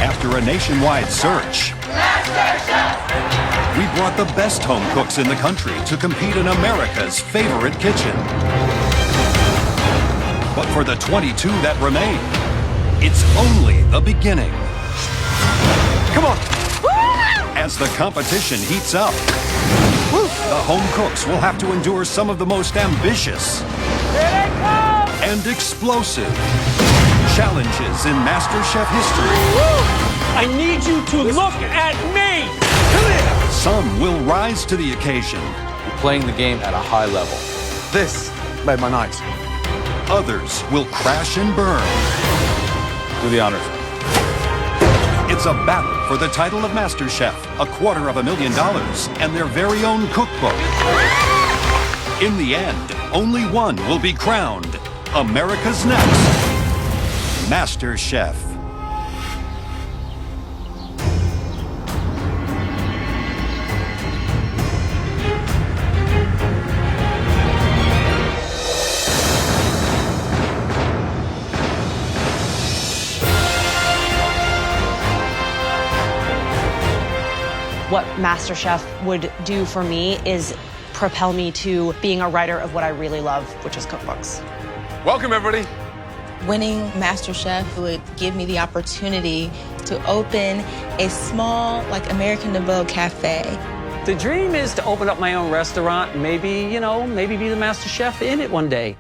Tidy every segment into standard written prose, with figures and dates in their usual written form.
After a nationwide search, we brought the best home cooks in the country to compete in America's favorite kitchen. But for the 22 that remain, it's only the beginning. Come on! As the competition heats up, the home cooks will have to endure some of the most ambitious and explosive challenges in MasterChef history. I need you to look at me! Come here! Some will rise to the occasion. You're playing the game at a high level. This made my night. Others will crash and burn. Do the honors. It's a battle for the title of MasterChef, $250,000, and their very own cookbook. In the end, only one will be crowned America's next MasterChef. What MasterChef would do for me is propel me to being a writer of what I really love, which is cookbooks. Welcome, everybody. Winning MasterChef would give me the opportunity to open a small, American Nouveau cafe. The dream is to open up my own restaurant, maybe be the master chef in it one day.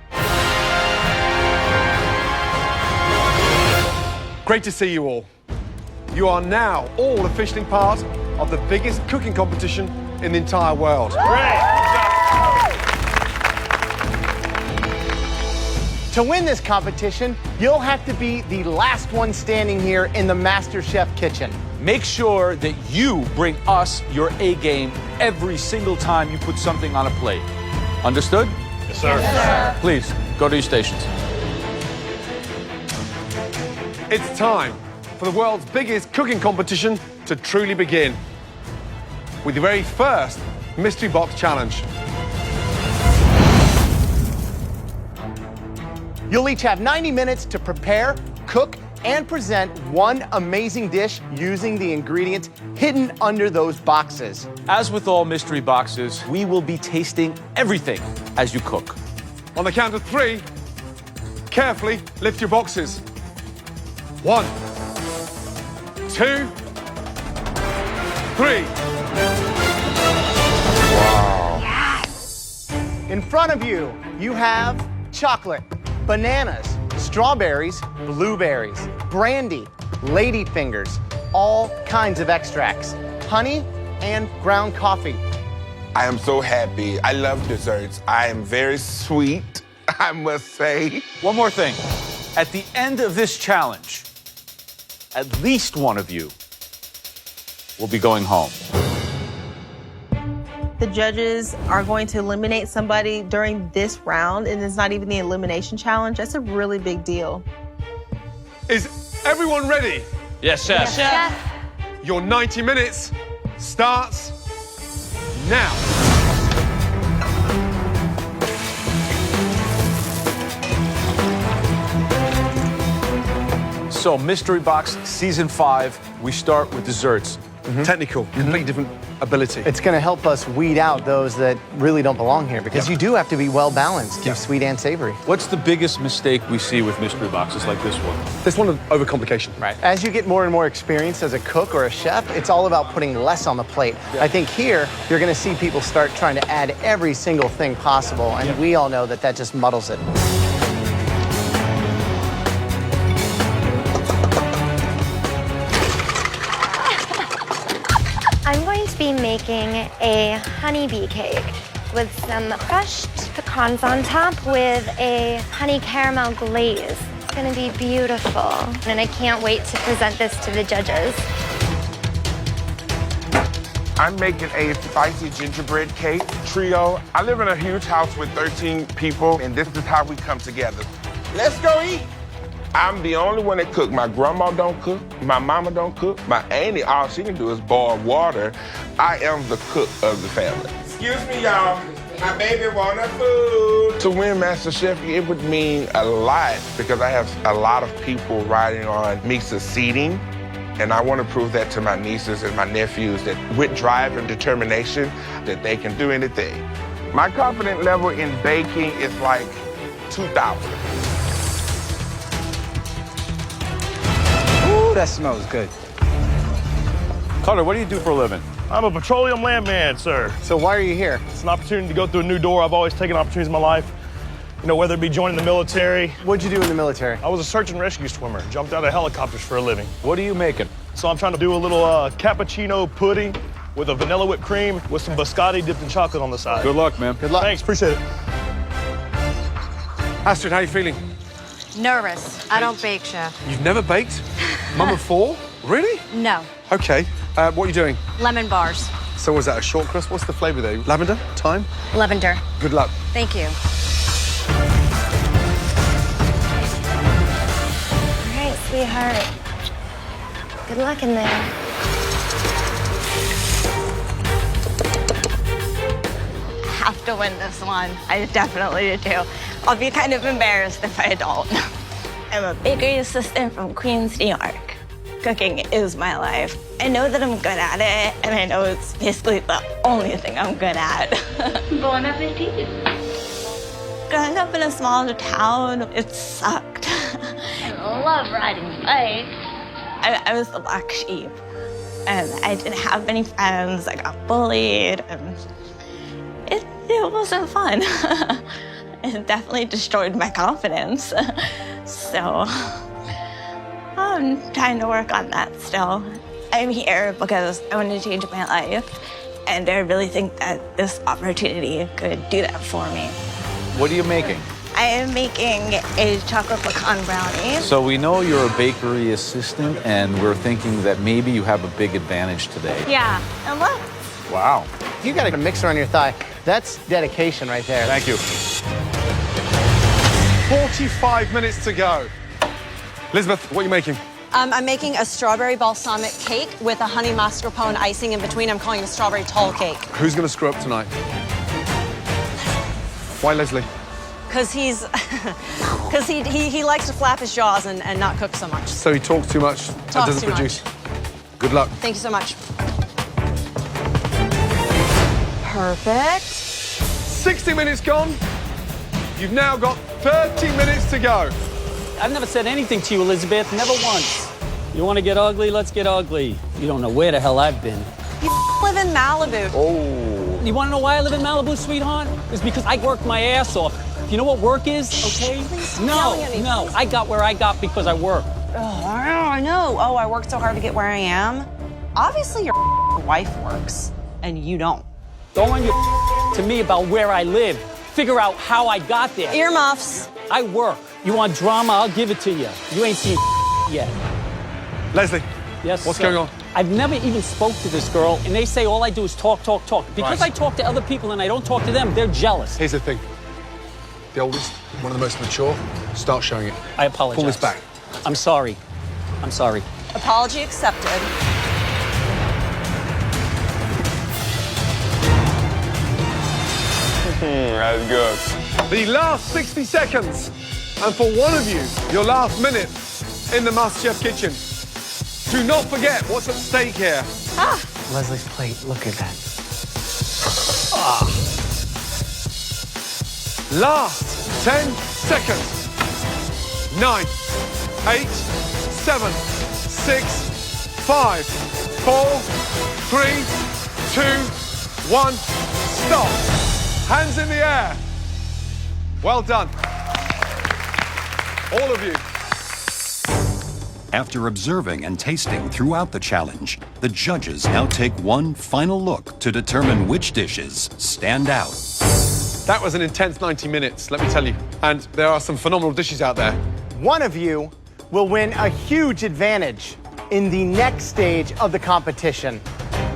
Great to see you all. You are now all officially part of the biggest cooking competition in the entire world. To win this competition, you'll have to be the last one standing here in the MasterChef kitchen. Make sure that you bring us your A game every single time you put something on a plate. Understood? Yes, sir. Yes, sir. Please, go to your stations. It's time for the world's biggest cooking competition to truly begin with the very first Mystery Box Challenge. You'll each have 90 minutes to prepare, cook, and present one amazing dish using the ingredients hidden under those boxes. As with all mystery boxes, we will be tasting everything as you cook. On the count of 3, carefully lift your boxes. 1, 2, 3. In front of you, you have chocolate, bananas, strawberries, blueberries, brandy, ladyfingers, all kinds of extracts, honey, and ground coffee. I am so happy. I love desserts. I am very sweet, I must say. One more thing. At the end of this challenge, at least one of you will be going home. The judges are going to eliminate somebody during this round, and it's not even the elimination challenge. That's a really big deal. Is everyone ready? Yes, chef. Chef. Your 90 minutes starts now. So, Mystery Box Season 5, we start with desserts. Technical, completely different ability. It's going to help us weed out those that really don't belong here because you do have to be well balanced, sweet and savory. What's the biggest mistake we see with mystery boxes like this one? This one of overcomplication. Right. As you get more and more experience as a cook or a chef, it's all about putting less on the plate. I think here, you're going to see people start trying to add every single thing possible, and we all know that that just muddles it. I'm going to be making a honeybee cake with some crushed pecans on top with a honey caramel glaze. It's gonna be beautiful, and I can't wait to present this to the judges. I'm making a spicy gingerbread cake trio. I live in a huge house with 13 people, and this is how we come together. Let's go eat. I'm the only one that cook. My grandma don't cook. My mama don't cook. My auntie, all she can do is boil water. I am the cook of the family. Excuse me, y'all. My baby want her food. To win MasterChef, it would mean a lot because I have a lot of people riding on me succeeding. And I want to prove that to my nieces and my nephews that with drive and determination, that they can do anything. My confidence level in baking is like 2,000. Ooh, that smells good. Carter, what do you do for a living? I'm a petroleum landman, sir. So why are you here? It's an opportunity to go through a new door. I've always taken opportunities in my life. You know, whether it be joining the military. What'd you do in the military? I was a search and rescue swimmer. Jumped out of helicopters for a living. What are you making? So I'm trying to do a little cappuccino pudding with a vanilla whipped cream with some biscotti dipped in chocolate on the side. Good luck, man. Good luck. Thanks, appreciate it. Astrid, how are you feeling? Nervous. I don't bake, Chef. You've never baked? Mum of four? Really? No. Okay. What are you doing? Lemon bars. So was that a short crust? What's the flavour there? Lavender? Thyme? Lavender. Good luck. Thank you. All right, sweetheart. Good luck in there. Have to win this one. I definitely do. I'll be kind of embarrassed if I don't. I'm a bakery assistant from Queens, New York. Cooking is my life. I know that I'm good at it, and I know it's basically the only thing I'm good at. Bon appetit. Growing up in a small town, it sucked. I love riding bikes. I was the black sheep, and I didn't have many friends. I got bullied, and it wasn't fun. It definitely destroyed my confidence. So I'm trying to work on that still. I'm here because I want to change my life, and I really think that this opportunity could do that for me. What are you making? I am making a chocolate pecan brownie. So we know you're a bakery assistant, and we're thinking that maybe you have a big advantage today. Yeah, and look. Wow. You got a mixer on your thigh. That's dedication right there. Thank you. 45 minutes to go. Elizabeth, what are you making? I'm making a strawberry balsamic cake with a honey mascarpone icing in between. I'm calling it a strawberry tall cake. Who's going to screw up tonight? Why Leslie? Because he likes to flap his jaws and not cook so much. So he talks too much and Talks doesn't too produce. Good luck. Thank you so much. Perfect. 60 minutes gone. You've now got 30 minutes to go. I've never said anything to you, Elizabeth, never once. You want to get ugly? Let's get ugly. You don't know where the hell I've been. You live in Malibu. Oh. You want to know why I live in Malibu, sweetheart? It's because I work my ass off. You know what work is, okay? Please, No, yelling at me, no. please. I got where I got because I work. Oh, I know. Oh, I worked so hard to get where I am. Obviously, your wife works, and you don't. Don't run your to me about where I live. Figure out how I got there. Earmuffs. I work. You want drama? I'll give it to you. You ain't seen yet. Leslie, Yes. what's sir. going on? I've never even spoke to this girl, and they say all I do is talk, talk, talk. Because Right. I talk to other people and I don't talk to them, they're jealous. Here's the thing. The oldest, one of the most mature, start showing it. I apologize. Pull this back. I'm sorry. I'm sorry. Apology accepted. That's good. The last 60 seconds. And for one of you, your last minute in the MasterChef kitchen. Do not forget what's at stake here. Leslie's plate, look at that. Last 10 seconds. 9, 8, 7, 6, 5, 4, 3, 2, 1. Stop. Hands in the air. Well done. All of you. After observing and tasting throughout the challenge, the judges now take one final look to determine which dishes stand out. That was an intense 90 minutes, let me tell you. And there are some phenomenal dishes out there. One of you will win a huge advantage in the next stage of the competition.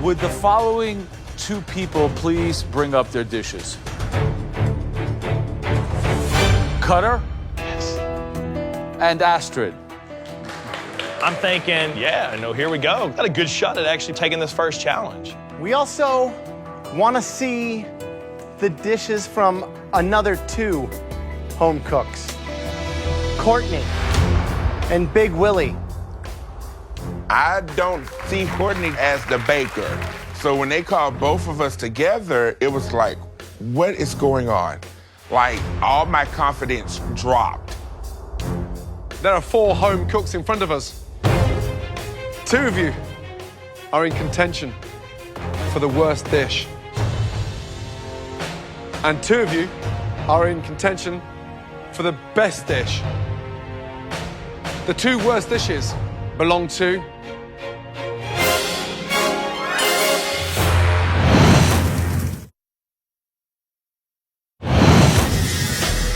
Would the following two people please bring up their dishes? Cutter? Yes. And Astrid. I'm thinking, yeah, no, here we go. Got a good shot at actually taking this first challenge. We also want to see the dishes from another two home cooks, Courtney and Big Willie. I don't see Courtney as the baker. So when they called both of us together, it was like, what is going on? Like, all my confidence dropped. There are 4 home cooks in front of us. 2 of you are in contention for the worst dish. And 2 of you are in contention for the best dish. The 2 worst dishes belong to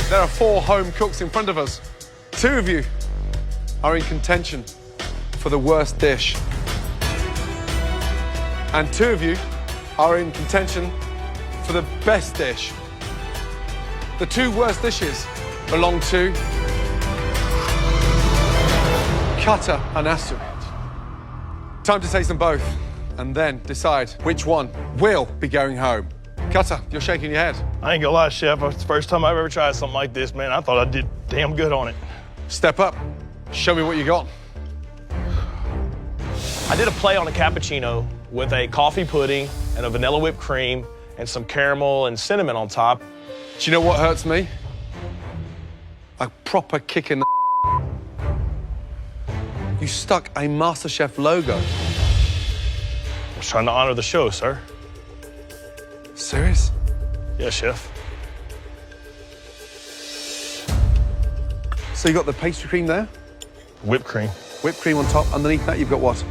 There are 4 home cooks in front of us. 2 of you are in contention for the worst dish. And 2 of you are in contention for the best dish. The 2 worst dishes belong to Cutter and Astrid. Time to taste them both and then decide which one will be going home. Cutter, you're shaking your head. I ain't gonna lie, Chef. It's the first time I've ever tried something like this, man. I thought I did damn good on it. Step up. Show me what you got. I did a play on a cappuccino with a coffee pudding and a vanilla whipped cream and some caramel and cinnamon on top. Do you know what hurts me? A proper kick in the You stuck a MasterChef logo. I was trying to honor the show, sir. Serious? Yes, Chef. So you got the pastry cream there? Whipped cream. Whipped cream on top. Underneath that, you've got what?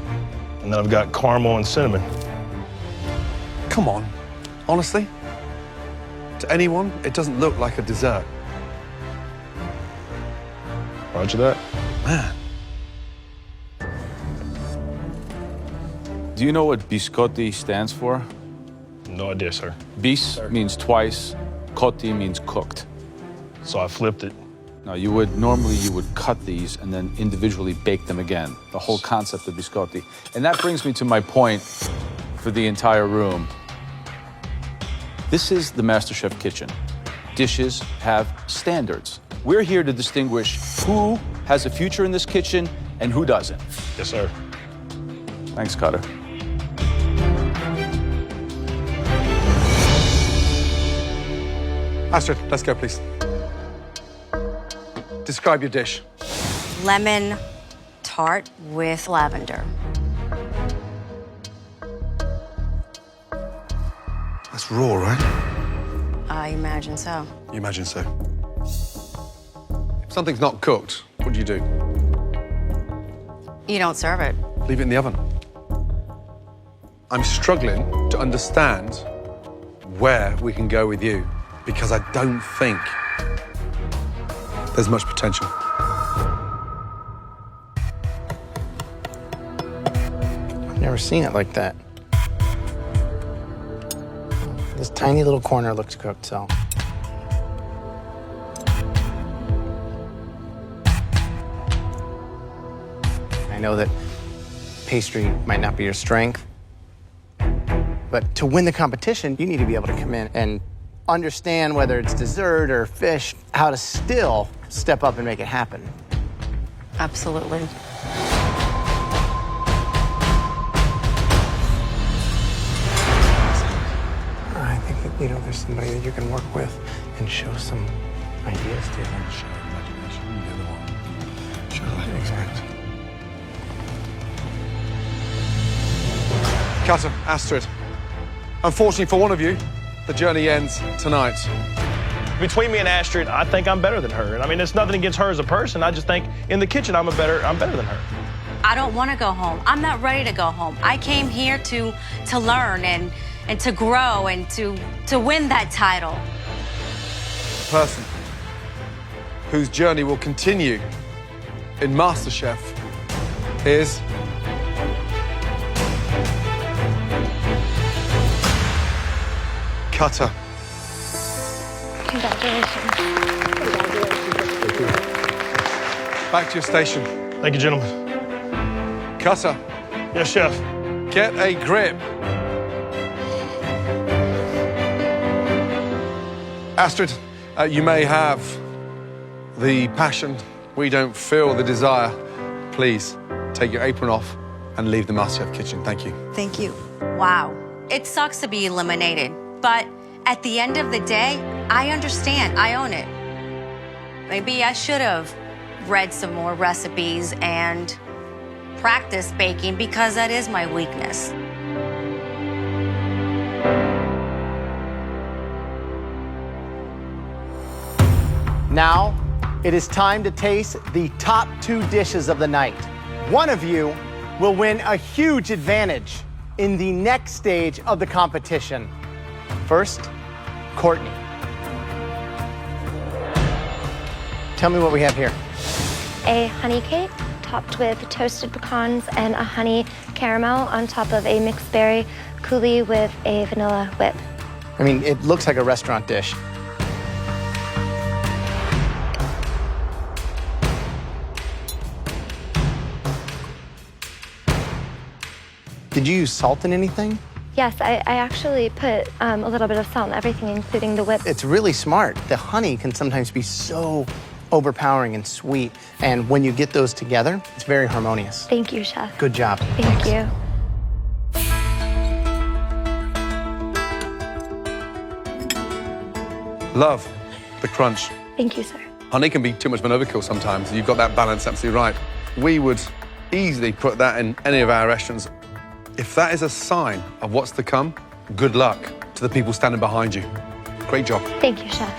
And then I've got caramel and cinnamon. Come on. Honestly? To anyone, it doesn't look like a dessert. Roger that. Man. Do you know what biscotti stands for? No idea, sir. Bis means twice, cotti means cooked. So I flipped it. Now, you would cut these and then individually bake them again. The whole concept of biscotti. And that brings me to my point for the entire room. This is the MasterChef kitchen. Dishes have standards. We're here to distinguish who has a future in this kitchen and who doesn't. Yes, sir. Thanks, Cutter. Astrid, let's go, please. Describe your dish. Lemon tart with lavender. That's raw, right? I imagine so. You imagine so. If something's not cooked, what do you do? You don't serve it. Leave it in the oven. I'm struggling to understand where we can go with you because I don't think there's much potential. I've never seen it like that. This tiny little corner looks cooked, so. I know that pastry might not be your strength, but to win the competition, you need to be able to come in and understand whether it's dessert or fish, how to still step up and make it happen. Absolutely. I think that, there's somebody that you can work with and show some ideas to. Exactly. Cutter, Astrid. Unfortunately for one of you, the journey ends tonight. Between me and Astrid, I think I'm better than her. And I mean, it's nothing against her as a person. I just think in the kitchen, I'm better than her. I don't want to go home. I'm not ready to go home. I came here to learn and to grow and to win that title. The person whose journey will continue in MasterChef is Cutter. Congratulations. Back to your station. Thank you, gentlemen. Cutter, Yes, Chef. get a grip. Astrid, you may have the passion. We don't feel the desire. Please, take your apron off and leave the MasterChef kitchen. Thank you. Thank you. Wow. It sucks to be eliminated, but at the end of the day, I understand. I own it. Maybe I should have read some more recipes and practiced baking because that is my weakness. Now, it is time to taste the top 2 dishes of the night. One of you will win a huge advantage in the next stage of the competition. First, Courtney. Tell me what we have here. A honey cake topped with toasted pecans and a honey caramel on top of a mixed berry coulis with a vanilla whip. I mean, it looks like a restaurant dish. Did you use salt in anything? Yes, I actually put a little bit of salt in everything, including the whip. It's really smart. The honey can sometimes be so overpowering and sweet. And when you get those together, it's very harmonious. Thank you, Chef. Good job. Thank you. Love the crunch. Thank you, sir. Honey can be too much of an overkill sometimes. You've got that balance absolutely right. We would easily put that in any of our restaurants. If that is a sign of what's to come, good luck to the people standing behind you. Great job. Thank you, Chef.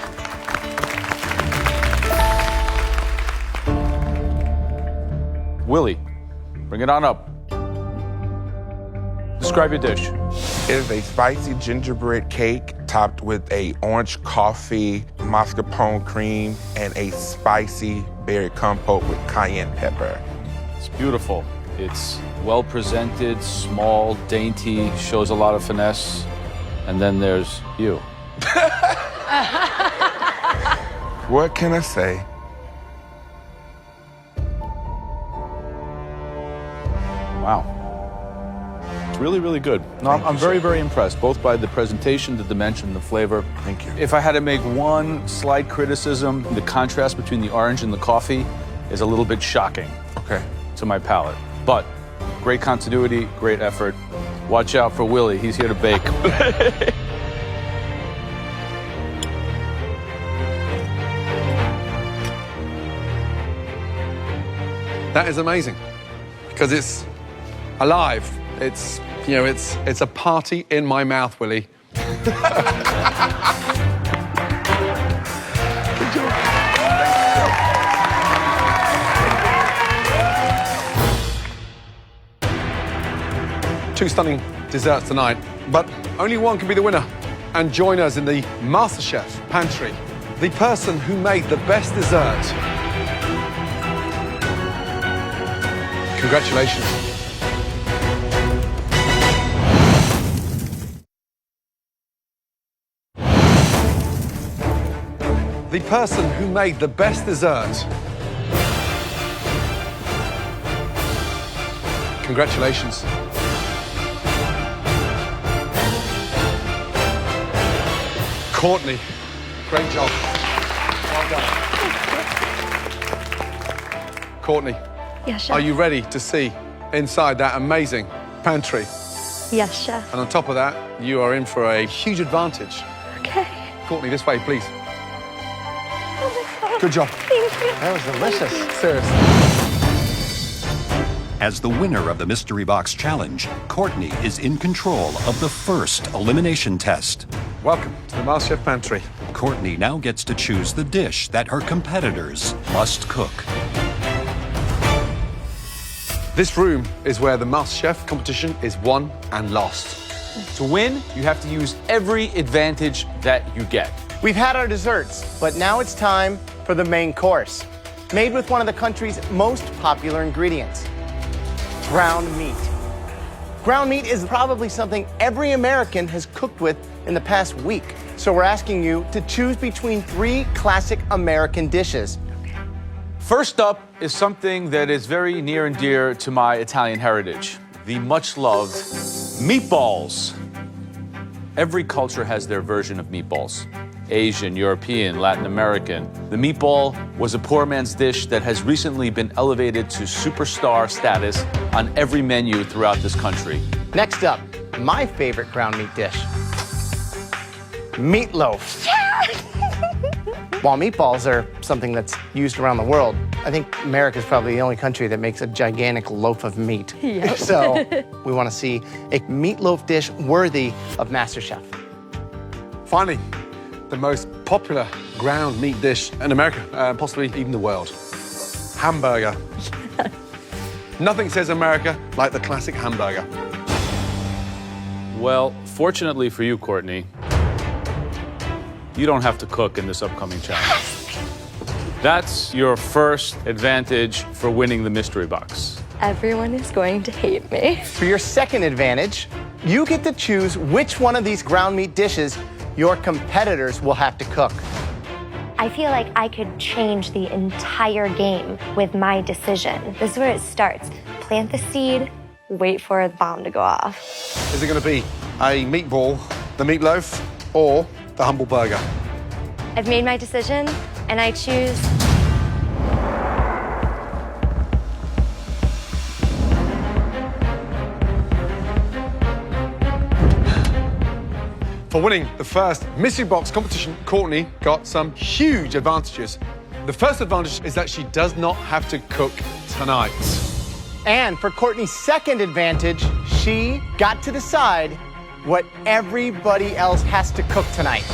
Willie, bring it on up. Describe your dish. It is a spicy gingerbread cake topped with a orange coffee, mascarpone cream, and a spicy berry compote with cayenne pepper. It's beautiful. It's well presented, small, dainty, shows a lot of finesse. And then there's you. What can I say? Wow. It's really, really good. No, I'm very, very impressed, both by the presentation, the dimension, the flavor. Thank you. If I had to make one slight criticism, the contrast between the orange and the coffee is a little bit shocking. Okay. To my palate. But great continuity, great effort. Watch out for Willie. He's here to bake. That is amazing because it's alive. It's, you know, it's a party in my mouth, Willie. Two stunning desserts tonight, but only one can be the winner. And join us in the MasterChef pantry. The person who made the best dessert. Congratulations. The person who made the best dessert. Congratulations. Courtney, great job. Well done. Courtney, Yes, Chef. are you ready to see inside that amazing pantry? Yes, Chef. And on top of that, you are in for a huge advantage. Okay. Courtney, this way, please. Oh my God. Good job. Thank you. That was delicious. Seriously. As the winner of the Mystery Box Challenge, Courtney is in control of the first elimination test. Welcome to the MasterChef pantry. Courtney now gets to choose the dish that her competitors must cook. This room is where the MasterChef competition is won and lost. To win, you have to use every advantage that you get. We've had our desserts, but now it's time for the main course. Made with one of the country's most popular ingredients, ground meat. Ground meat is probably something every American has cooked with in the past week. So we're asking you to choose between 3 classic American dishes. First up is something that is very near and dear to my Italian heritage, the much-loved meatballs. Every culture has their version of meatballs. Asian, European, Latin American. The meatball was a poor man's dish that has recently been elevated to superstar status on every menu throughout this country. Next up, my favorite ground meat dish. Meatloaf. While meatballs are something that's used around the world, I think America is probably the only country that makes a gigantic loaf of meat. Yep. So we want to see a meatloaf dish worthy of MasterChef. Finally, the most popular ground meat dish in America, possibly even the world. Hamburger. Nothing says America like the classic hamburger. Well, fortunately for you, Courtney, you don't have to cook in this upcoming challenge. That's your first advantage for winning the mystery box. Everyone is going to hate me. For your second advantage, you get to choose which one of these ground meat dishes your competitors will have to cook. I feel like I could change the entire game with my decision. This is where it starts. Plant the seed, wait for the bomb to go off. Is it going to be a meatball, the meatloaf, or the humble burger? I've made my decision, and I choose... For winning the first mystery box competition, Courtney got some huge advantages. The first advantage is that she does not have to cook tonight. And for Courtney's second advantage, she got to decide what everybody else has to cook tonight.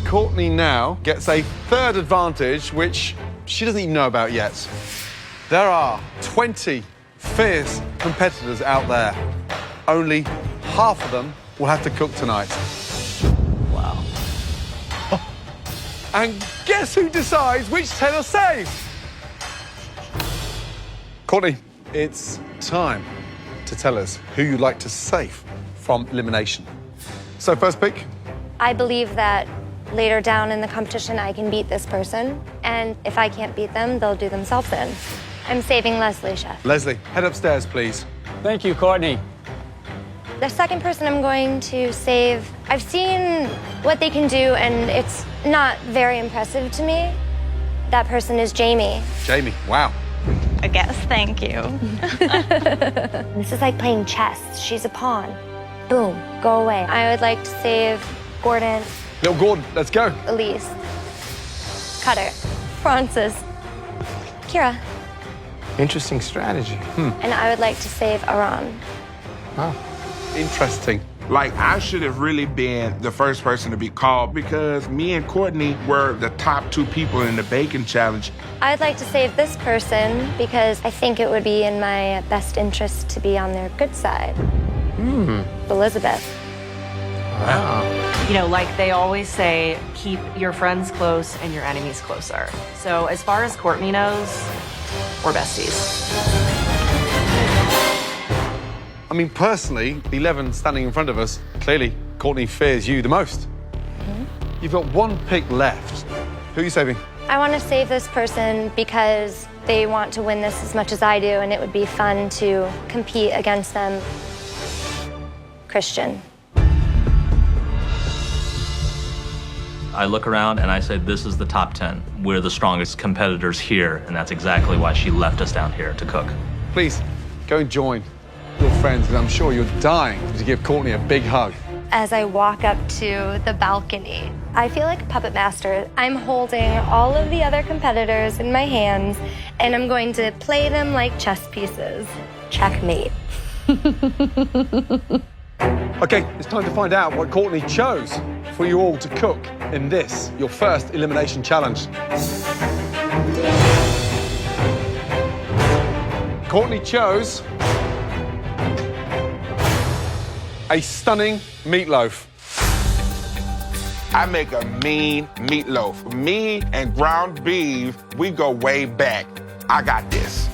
Courtney now gets a third advantage, which she doesn't even know about yet. There are 20 fierce competitors out there. Only half of them will have to cook tonight. Wow. And guess who decides which 10 are safe? Courtney, it's time to tell us who you'd like to save from elimination. So first pick. I believe that later down in the competition, I can beat this person. And if I can't beat them, they'll do themselves in. I'm saving Leslie, Chef. Leslie, head upstairs, please. Thank you, Courtney. The second person I'm going to save, I've seen what they can do, and it's not very impressive to me. That person is Jamie. Jamie, wow. I guess, thank you. This is like playing chess. She's a pawn. Boom, go away. I would like to save Gordon, Little Gordon, let's go. Elise, Cutter, Francis, Kira, Interesting strategy. and I would like to save Aran. Wow. Interesting. Like, I should have really been the first person to be called because me and Courtney were the top two people in the bacon challenge. I'd like to save this person because I think it would be in my best interest to be on their good side. Elizabeth. Wow. You know, like they always say, keep your friends close and your enemies closer. So as far as Courtney knows, we're besties. I mean, personally, the 11 standing in front of us, clearly, Courtney fears you the most. You've got one pick left. Who are you saving? I want to save this person because they want to win this as much as I do, and it would be fun to compete against them. Christian. I look around and I say, this is the top 10. We're the strongest competitors here, and that's exactly why she left us down here to cook. Please, go and join your friends, because I'm sure you're dying to give Courtney a big hug. As I walk up to the balcony, I feel like a puppet master. I'm holding all of the other competitors in my hands, and I'm going to play them like chess pieces. Checkmate. Okay, it's time to find out what Courtney chose for you all to cook in this, your first elimination challenge. Courtney chose a stunning meatloaf. I make a mean meatloaf. Me and ground beef, we go way back. I got this.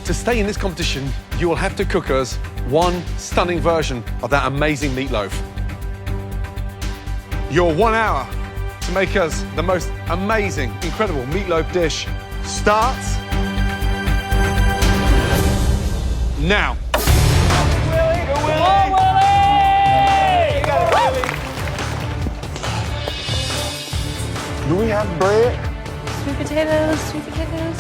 To stay in this competition, you will have to cook us one stunning version of that amazing meatloaf. Your 1 hour to make us the most amazing, incredible meatloaf dish starts now. Do we have bread? Sweet potatoes, sweet potatoes.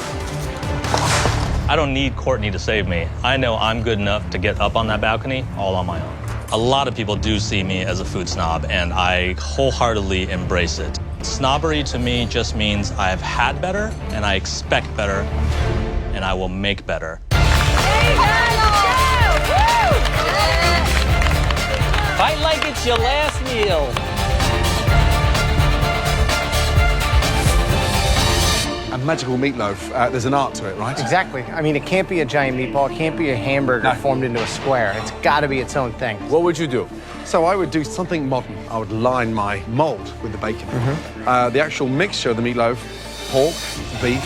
I don't need Courtney to save me. I know I'm good enough to get up on that balcony all on my own. A lot of people do see me as a food snob, and I wholeheartedly embrace it. Snobbery to me just means I've had better, and I expect better, and I will make better. Fight like it's your last meal. A magical meatloaf, there's an art to it, right? Exactly. I mean, it can't be a giant meatball. It can't be a hamburger formed into a square. It's got to be its own thing. What would you do? So I would do something modern. I would line my mold with the bacon. The actual mixture of the meatloaf, pork, beef,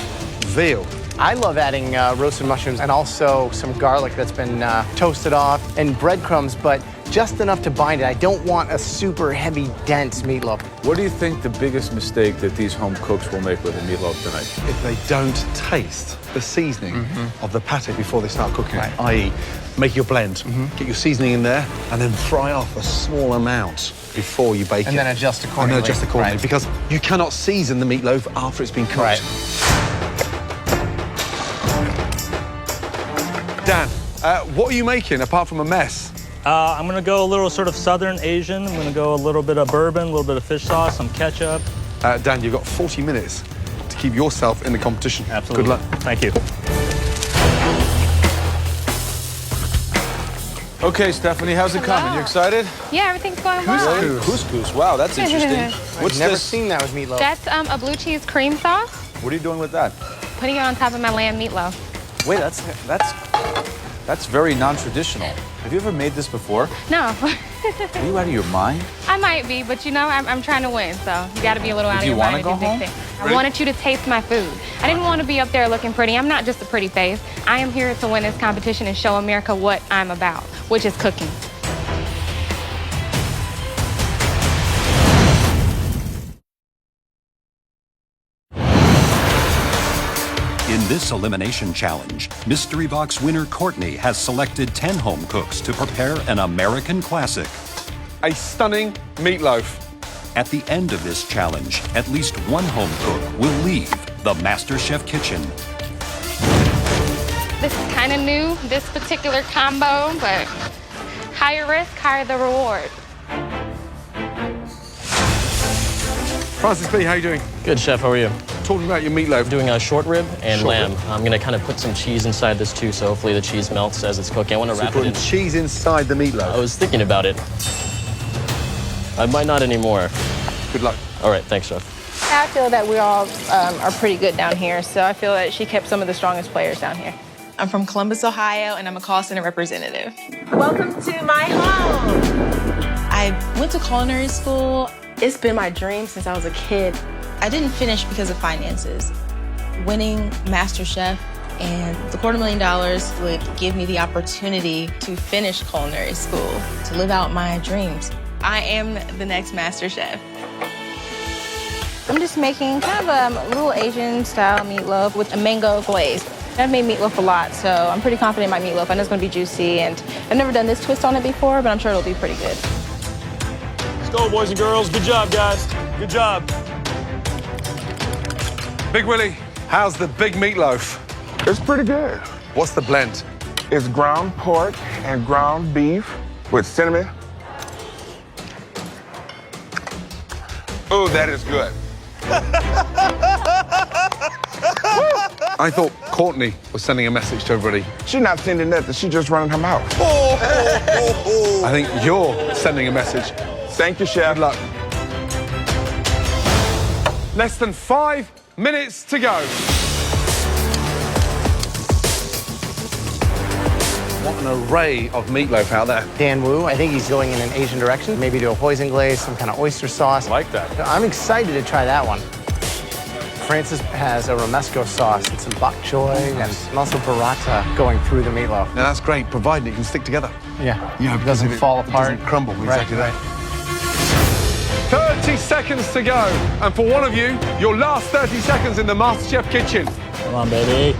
veal. I love adding roasted mushrooms and also some garlic that's been toasted off and breadcrumbs, but just enough to bind it. I don't want a super heavy, dense meatloaf. What do you think the biggest mistake that these home cooks will make with a meatloaf tonight? If they don't taste the seasoning of the pate before they start cooking it, i.e. make your blend, get your seasoning in there, and then fry off a small amount before you bake it. And then adjust accordingly. And then adjust accordingly, Right. because you cannot season the meatloaf after it's been cooked. Right. Dan, what are you making apart from a mess? I'm gonna go a little sort of Southern Asian. I'm gonna go a little bit of bourbon, a little bit of fish sauce, some ketchup. Dan, you've got 40 minutes to keep yourself in the competition. Absolutely. Good luck. Thank you. Okay, Stephanie, how's it coming? You excited? Yeah, everything's going well. Couscous. Wow, that's interesting. What's I've never this? seen that with meatloaf. That's a blue cheese cream sauce. What are you doing with that? Putting it on top of my lamb meatloaf. Wait, that's very non-traditional. Have you ever made this before? No. Are you out of your mind? I might be, but you know, I'm trying to win, so you got to be a little out of your wanna mind. go if you home? think I wanted you to taste my food. I didn't want to be up there looking pretty. I'm not just a pretty face. I am here to win this competition and show America what I'm about, which is cooking. In this elimination challenge, Mystery Box winner Courtney has selected 10 home cooks to prepare an American classic. A stunning meatloaf. At the end of this challenge, at least one home cook will leave the MasterChef kitchen. This is kind of new, this particular combo, but higher risk, higher the reward. Francis B, how you doing? Good, Chef. How are you? Talking about your meatloaf. Doing a short rib and Short lamb. rib. I'm going to kind of put some cheese inside this, too, so hopefully the cheese melts as it's cooking. I want to So wrap you're it in. putting cheese inside the meatloaf. I was thinking about it. I might not anymore. Good luck. All right, thanks, Chef. I feel that we all are pretty good down here, so I feel that she kept some of the strongest players down here. I'm from Columbus, Ohio, and I'm a call center representative. Welcome to my home. I went to culinary school. It's been my dream since I was a kid. I didn't finish because of finances. Winning MasterChef and the $250,000 would give me the opportunity to finish culinary school, to live out my dreams. I am the next MasterChef. I'm just making kind of a little Asian-style meatloaf with a mango glaze. I've made meatloaf a lot, so I'm pretty confident in my meatloaf. I know it's going to be juicy, and I've never done this twist on it before, but I'm sure it'll be pretty good. Let's go, boys and girls. Good job, guys. Good job. Big Willie, how's the big meatloaf? It's pretty good. What's the blend? It's ground pork and ground beef with cinnamon. Oh, that is good. I thought Courtney was sending a message to everybody. She's not sending nothing. She's just running her mouth. I think you're sending a message. Thank you, Chef. Good luck. Less than 5 minutes to go. What an array of meatloaf out there. Dan Wu, I think he's going in an Asian direction. Maybe do a hoisin glaze, some kind of oyster sauce. I like that. I'm excited to try that one. Francis has a romesco sauce and some bok choy and also burrata going through the meatloaf. Now that's great, provided it can stick together. Yeah, Yeah, it doesn't fall apart. It doesn't crumble. Right, Exactly right. that. 30 seconds to go. And for one of you, your last 30 seconds in the MasterChef kitchen. Come on, baby.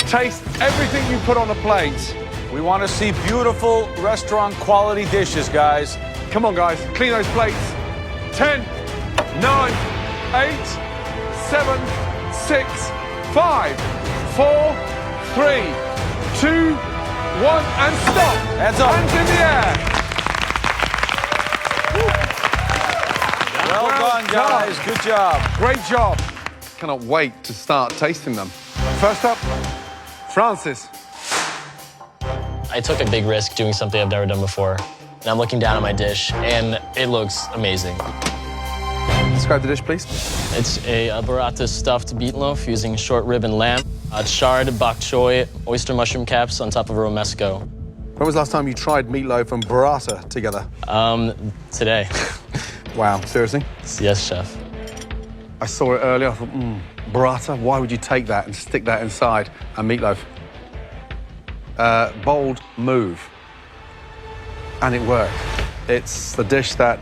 Taste everything you put on a plate. We want to see beautiful restaurant quality dishes, guys. Come on, guys, clean those plates. 10, 9, 8, 7, 6, 5, 4, 3, 2, 1, and stop. Hands up. Hands in the air. Well done, guys. Good job. Great job. Cannot wait to start tasting them. First up, Francis. I took a big risk doing something I've never done before. And I'm looking down at my dish, and it looks amazing. Describe the dish, please. It's a burrata stuffed meatloaf using short rib and lamb, chard bok choy, oyster mushroom caps on top of a romesco. When was the last time you tried meatloaf and burrata together? Today. Wow, seriously? Yes, chef. I saw it earlier. I thought, burrata, why would you take that and stick that inside a meatloaf? Bold move. And it worked. It's the dish that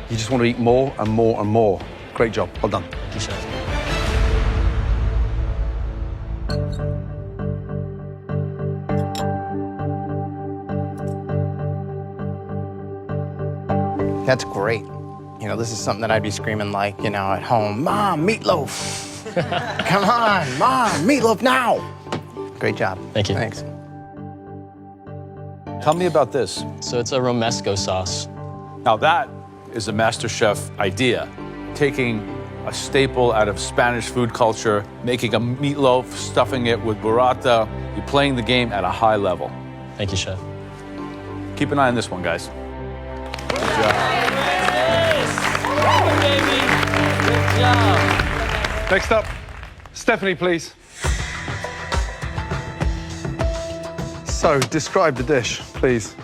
you just want to eat more and more and more. Great job. Well done. Thank you, chef. That's great. You know, this is something that I'd be screaming like, you know, at home, Mom, meatloaf. Come on, Mom, meatloaf now. Great job. Thank you. Thanks. Tell me about this. So it's a romesco sauce. Now that is a MasterChef idea. Taking a staple out of Spanish food culture, making a meatloaf, stuffing it with burrata. You're playing the game at a high level. Thank you, chef. Keep an eye on this one, guys. Good job. Good job. Next up, Stephanie, please. So, describe the dish, please.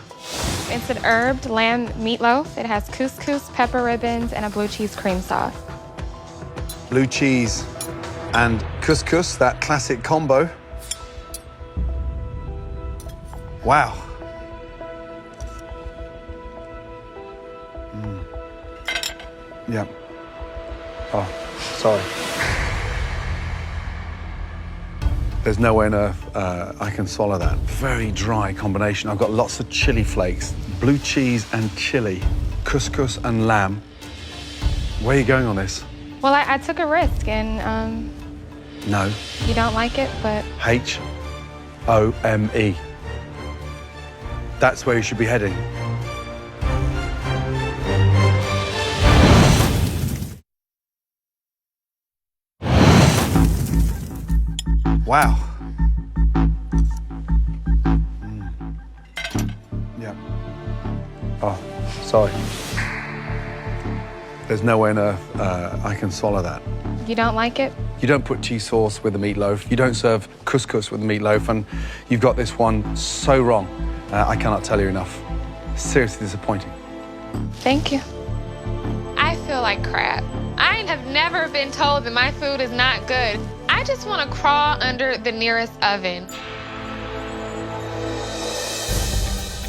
It's an herbed lamb meatloaf. It has couscous, pepper ribbons, and a blue cheese cream sauce. Blue cheese and couscous, that classic combo. Wow. Yeah. Oh, sorry. There's no way on earth I can swallow that. Very dry combination. I've got lots of chili flakes, blue cheese and chili, couscous and lamb. Where are you going on this? Well, I took a risk, and No. you don't like it, but H-O-M-E. That's where you should be heading. Wow. Yeah. Oh, sorry. There's no way on earth I can swallow that. you don't like it. You don't put cheese sauce with a meatloaf. You don't serve couscous with a meatloaf, and you've got this one so wrong. I cannot tell you enough. Seriously disappointing. Thank you. I feel like crap. I have never been told that my food is not good. I just want to crawl under the nearest oven.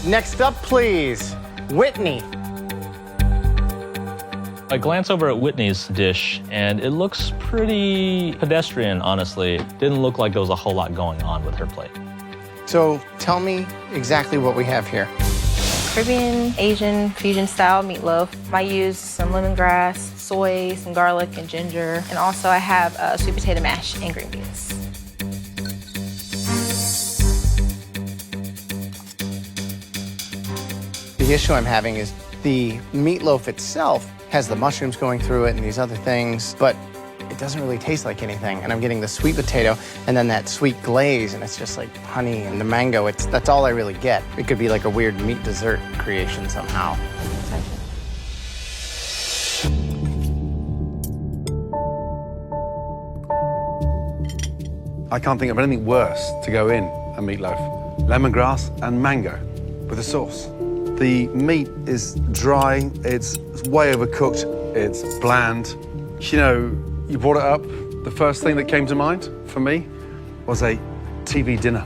Next up, please, Whitney. I glance over at Whitney's dish, and it looks pretty pedestrian, honestly. It didn't look like there was a whole lot going on with her plate. So tell me exactly what we have here. Caribbean, Asian, fusion style meatloaf. I use some lemongrass, soy, some garlic and ginger, and also I have sweet potato mash and green beans. The issue I'm having is the meatloaf itself has the mushrooms going through it and these other things, but it doesn't really taste like anything. And I'm getting the sweet potato and then that sweet glaze, and it's just like honey and the mango. That's all I really get. It could be like a weird meat dessert creation somehow. I can't think of anything worse to go in a meatloaf. Lemongrass and mango with a sauce. The meat is dry, it's way overcooked, it's bland. You know, you brought it up, the first thing that came to mind for me was a TV dinner.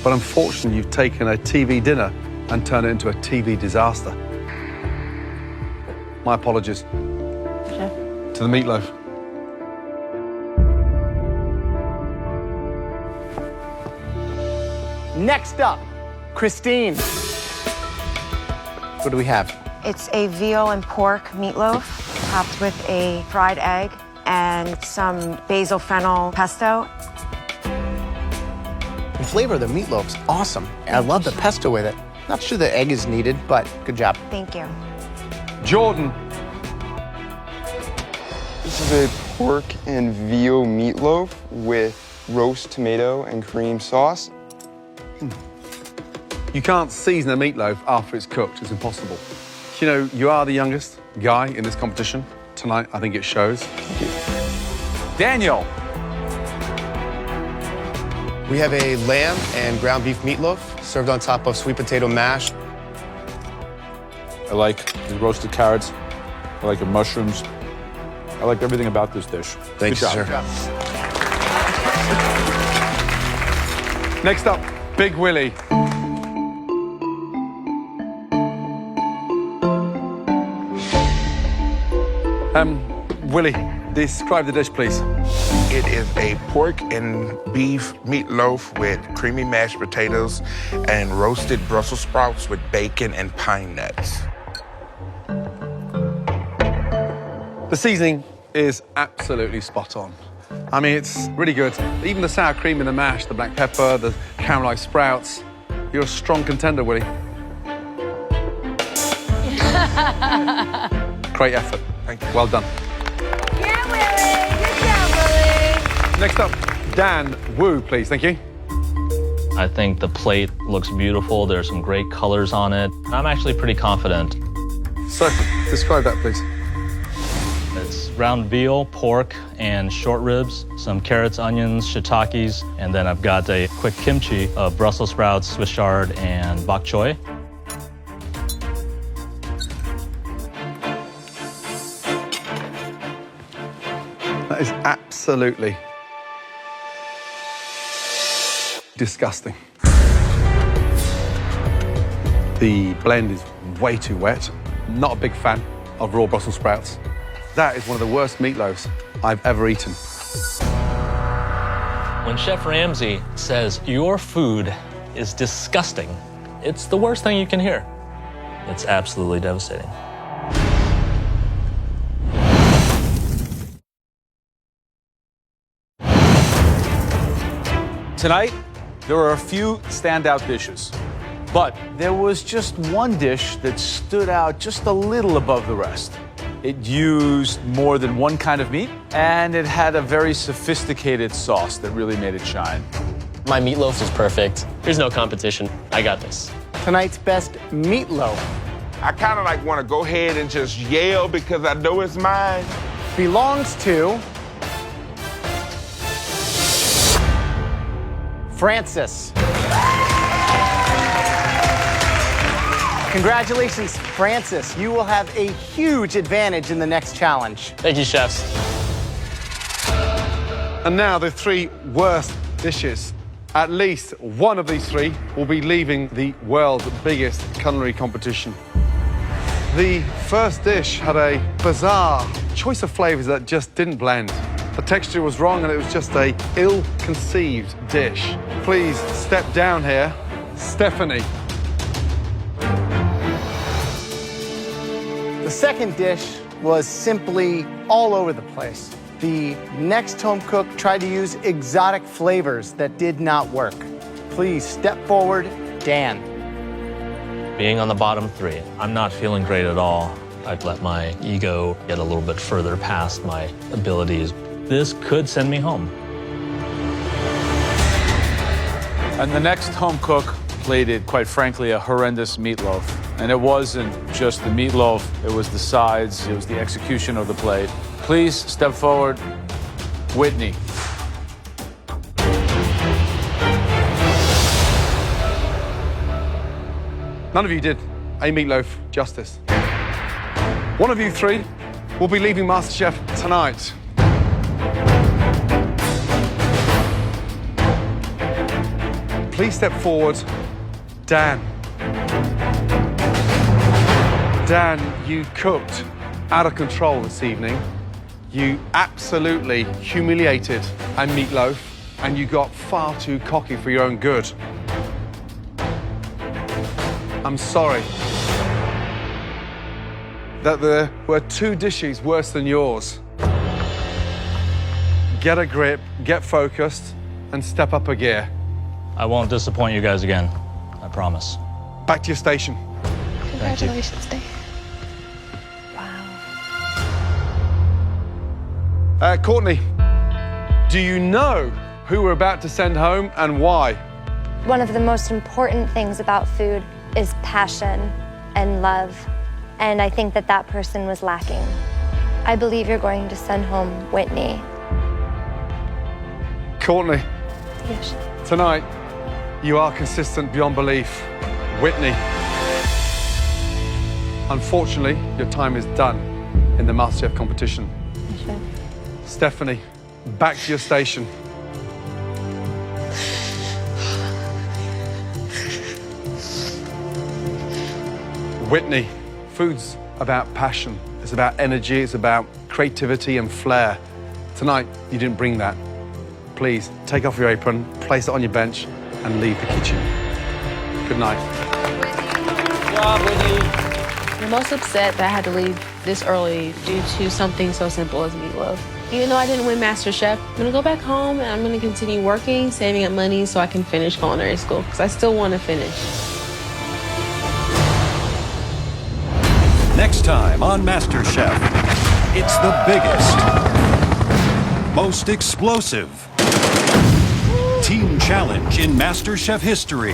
But unfortunately, you've taken a TV dinner and turned it into a TV disaster. My apologies. Chef. To the meatloaf. Next up, Christine. What do we have? It's a veal and pork meatloaf. topped with a fried egg and some basil fennel pesto. The flavor of the meatloaf's awesome. I love the pesto with it. Not sure the egg is needed, but good job. Thank you. Jordan. This is a pork and veal meatloaf with roast tomato and cream sauce. You can't season a meatloaf after it's cooked. It's impossible. You know, you are the youngest guy in this competition. Tonight, I think it shows. Thank you. Daniel. We have a lamb and ground beef meatloaf served on top of sweet potato mash. I like the roasted carrots. I like the mushrooms. I like everything about this dish. Thank you, sir. Next up, Big Willie. Willie, describe the dish, please. It is a pork and beef meatloaf with creamy mashed potatoes and roasted Brussels sprouts with bacon and pine nuts. The seasoning is absolutely spot on. I mean, it's really good. Even the sour cream in the mash, the black pepper, the caramelized sprouts. You're a strong contender, Willie. Great effort. Thank you. Well done. Yeah, Willie. Good job, Willie. Next up, Dan Wu, please. Thank you. I think the plate looks beautiful. There's some great colors on it. I'm actually pretty confident. So, describe that, please. It's ground veal, pork, and short ribs, some carrots, onions, shiitakes, and then I've got a quick kimchi of Brussels sprouts, Swiss chard, and bok choy. That is absolutely disgusting. The blend is way too wet. Not a big fan of raw Brussels sprouts. That is one of the worst meatloaves I've ever eaten. When Chef Ramsay says your food is disgusting, it's the worst thing you can hear. It's absolutely devastating. Tonight, there are a few standout dishes, but there was just one dish that stood out just a little above the rest. It used more than one kind of meat, and it had a very sophisticated sauce that really made it shine. My meatloaf is perfect. There's no competition. I got this. Tonight's best meatloaf I kind of like want to go ahead and just yell because I know it's mine. belongs to Francis. Congratulations, Francis. You will have a huge advantage in the next challenge. Thank you, chefs. And now the three worst dishes. At least one of these three will be leaving the world's biggest culinary competition. The first dish had a bizarre choice of flavors that just didn't blend. The texture was wrong and it was just a ill-conceived dish. Please step down here, Stephanie. The second dish was simply all over the place. The next home cook tried to use exotic flavors that did not work. Please step forward, Dan. Being on the bottom three, I'm not feeling great at all. I've let my ego get a little bit further past my abilities. This could send me home. And the next home cook plated, quite frankly, a horrendous meatloaf. And it wasn't just the meatloaf, it was the sides, it was the execution of the plate. Please step forward, Whitney. None of you did a meatloaf justice. One of you three will be leaving MasterChef tonight. Please step forward, Dan. Dan, you cooked out of control this evening. You absolutely humiliated a meatloaf, and you got far too cocky for your own good. I'm sorry. that there were 2 dishes worse than yours. Get a grip, get focused, and step up a gear. I won't disappoint you guys again. I promise. Back to your station. Congratulations, Dave. Courtney, do you know who we're about to send home and why? One of the most important things about food is passion and love. And I think that that person was lacking. I believe you're going to send home Whitney. Courtney, Yes. tonight, you are consistent beyond belief. Whitney, unfortunately, your time is done in the MasterChef competition. Sure. Stephanie, back to your station. Whitney, food's about passion. It's about energy. It's about creativity and flair. Tonight, you didn't bring that. Please, take off your apron, place it on your bench, and leave the kitchen. Good night. Good job, Whitney. I'm most upset that I had to leave this early due to something so simple as meatloaf. Even though I didn't win MasterChef, I'm gonna go back home and I'm gonna continue working, saving up money so I can finish culinary school, because I still want to finish. Next time on MasterChef, it's the biggest, most explosive team challenge in MasterChef history.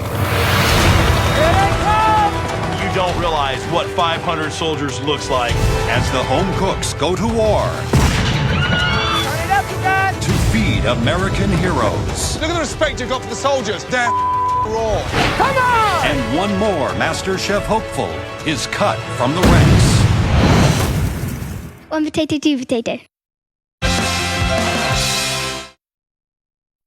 You don't realize what 500 soldiers looks like. As the home cooks go to war to feed American heroes. Look at the respect you've got for the soldiers. They're raw. Come on! And one more MasterChef hopeful is cut from the ranks. One potato, two potato.